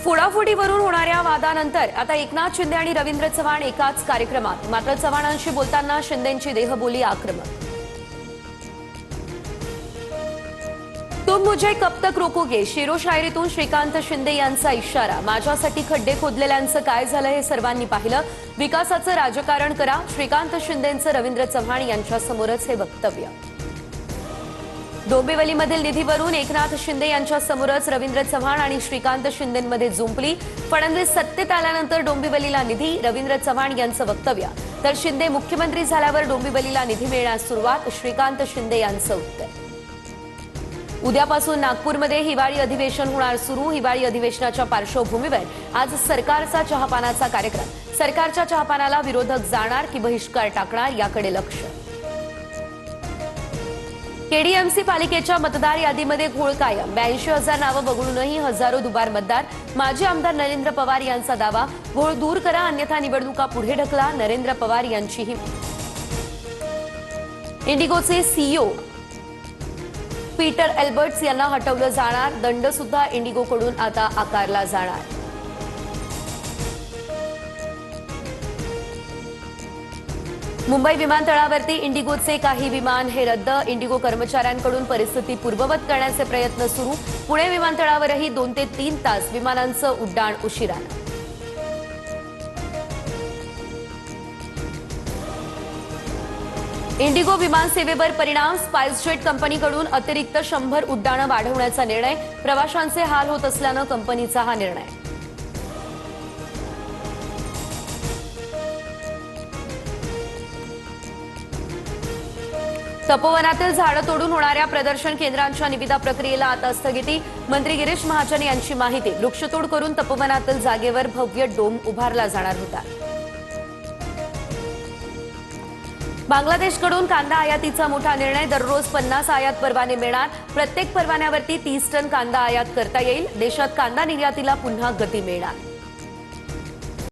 फोडाफोडीवरून होणाऱ्या वादानंतर आता एकनाथ शिंदे आणि रवींद्र चव्हाण एकाच कार्यक्रमात। मात्र चव्हाणांशी बोलताना शिंदेंची देहबोली आक्रमक। तुम मुझे कब तक रोकोगे, शेरो शायरीतून श्रीकांत शिंदे यांचा इशारा। माझ्यासाठी खड्डे खोदलेल्यांचं काय झालं हे सर्वांनी पाहिलं। विकासाचं राजकारण करा, श्रीकांत शिंदेंचं रवींद्र चव्हाण यांच्यासमोरच हे वक्तव्य। डोंबिवलीमधील निधीवरून एकनाथ शिंदे यांच्या समोरच रवींद्र चव्हाण आणि श्रीकांत शिंदेंमध्ये जुंपली। फडणवीस सत्तेत आल्यानंतर डोंबिवलीला निधी, रवींद्र चव्हाण यांचं वक्तव्य। तर शिंदे मुख्यमंत्री झाल्यावर डोंबिवलीला निधी मिळण्यास सुरुवात, श्रीकांत शिंदे यांचं उत्तर। उद्यापासून नागपूरमध्ये हिवाळी अधिवेशन होणार सुरू। हिवाळी अधिवेशनाच्या पार्श्वभूमीवर आज सरकारचा चहापानाचा कार्यक्रम। सरकारच्या चहापानाला विरोधक जाणार की बहिष्कार टाकणार याकडे लक्ष। केडीएमसी पालिकेच्या मतदार यादीमध्ये घोळ कायम। 82,000 नावं वगळूनही हजारो दुबार मतदार। माजी आमदार नरेंद्र पवार यांचा दावा, घोळ दूर करा अन्यथा निवडणुका पुढे ढकला, नरेंद्र पवार यांचीही। इंडिगोचे सीईओ पीटर एल्बर्ट्स यांना हटवलं जाणार, दंड सुद्धा इंडिगोकडून आता आकारला जाणार। मुंबई विमानतळावरती इंडिगोचे काही विमान हे रद्द। इंडिगो कर्मचाऱ्यांकडून परिस्थिती पूर्ववत करण्याचे प्रयत्न सुरू। पुणे विमानतळावरही 2 ते 3 तास विमानांचं उड्डाण उशिरानं। इंडिगो विमानसेवेवर परिणाम, स्पाइसजेट कंपनीकडून अतिरिक्त 100 उड्डाणं वाढवण्याचा निर्णय। प्रवाशांचे हाल होत असल्यानं कंपनीचा हा निर्णय। तपोवनातील झाडं तोडून होणाऱ्या प्रदर्शन केंद्रांच्या निविदा प्रक्रियेला आता स्थगिती। मंत्री गिरीश महाजन यांची माहिती, वृक्षतोड करून तपोवनातील जागेवर भव्य डोम उभारला जाणार होता। बांगलादेशकडून कांदा आयातीचा मोठा निर्णय, दररोज 50 आयात परवाने मिळणार। प्रत्येक परवान्यावरती 30 टन कांदा आयात करता येईल। देशात कांदा निर्यातीला पुन्हा गती मिळणार।